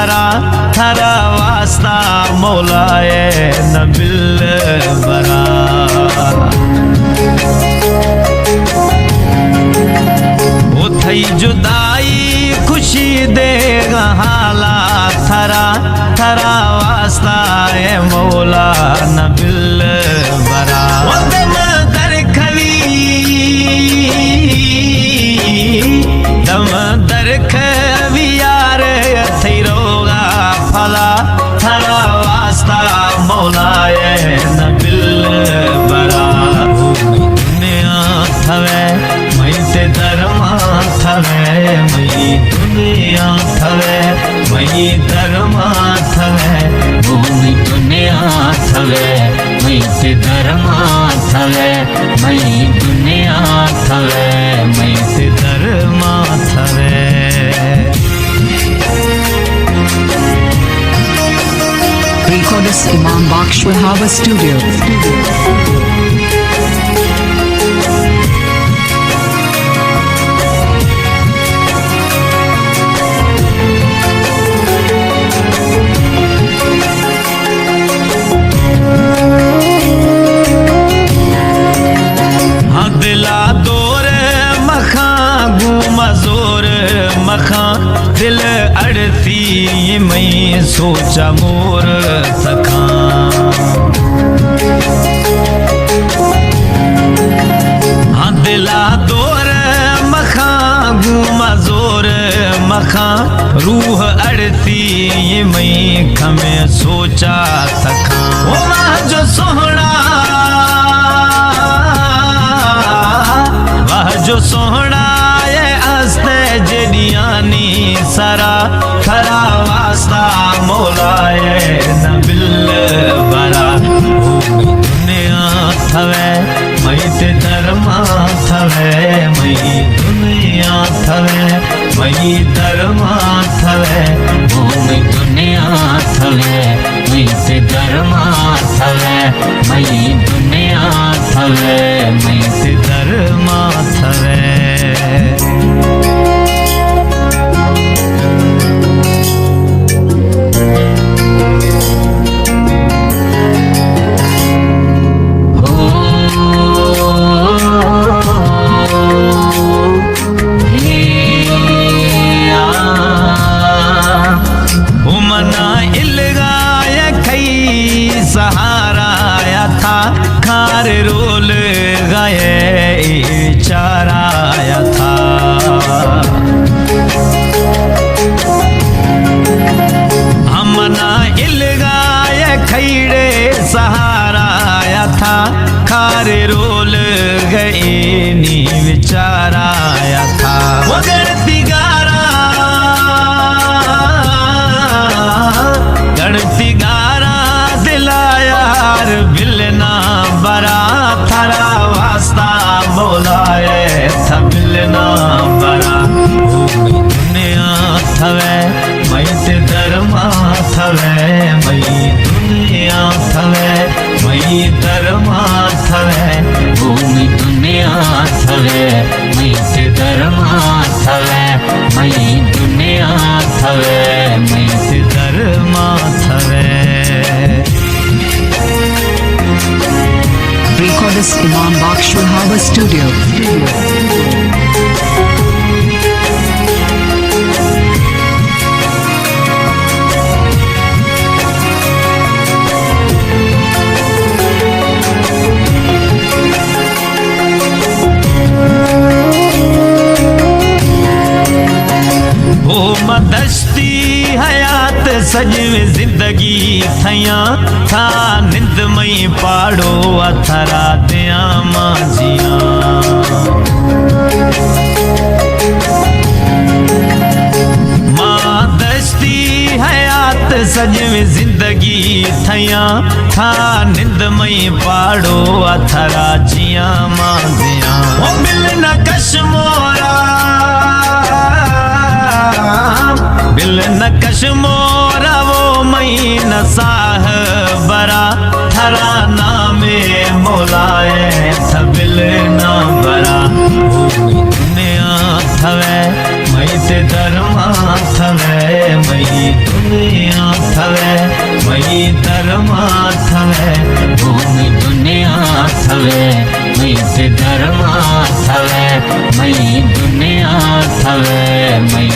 थरा थरा वास्ता मौलाए नबिल बरा। वो थई जुदाई खुशी देगा हाला थरा थरा वास्ता ए मौला नबिल बरा। दम दर खवी यार थई रोगा फला थरा वास्ता मौलाए नबिल बरा। दुनिया थवे मई ते दरमा थवे मई दुनिया थवे मई दरमा थवे भूमि दुनिया थवे मई ते दरमा थवे मई दुनिया थवे मई ते दरमा थवे। Recordist Imam Baksh Wahaba Studio. दिला दौर मखा घूमा जोर मखा दिल अड़ती मई सोचा मोर सखा। हाँ दिला दौर मखा घूमा जोर मखा रूह अड़ती मई खमे सोचा सखा। वाह जो सोहना जो सोहना ये हस्ते जडियानी सरा खरा वास्ता मौलाए नबिल बरा। दुनिया थवे मई ते दरमा थवे मई दुनिया थवे मई दरमा थवे भूमि दुनिया थवे मई ते दरमा थवे मई दुनिया थवे मई ते दरमा थवे। सहाराया था खार रोल गए चाराया था। हमना इलगाय खैड़े सहाराया था खार रोल गए नी विचाराया था। गणती गारा गणती गारा यार बिलना बरा थरा वास्ता मौलाए था बिलना बरा। दुनिया थवे मई ते दरमा थवे मई दुनिया थवे मई दरमा थवे भूमि दुनिया थवे मई ते दरमा थवे मई दुनिया थवे मई ते दरमा थवे। Recordist Imam Baksh Wahaba Studio. ओ मदस्ती हयात सजवे जिंदगी थया था निंद मई पाड़ो अथरा दिया माजिया। माँ दस्ती हयात सजवे जिंदगी थया था निंद मई पाड़ो अथरा जिया माजिया। ओ बिल न कश मोरा बिल न कश मोरा वो मई न साह बरा थरा नामे मौलाए थबिल ना बरा। दुनिया थवे मई ते दरमा थवे मई मई दुनिया थवे मई धर्मा थवे भूमि दुनिया थवे मई ते धर्मा थवे मई दुनिया थवे मई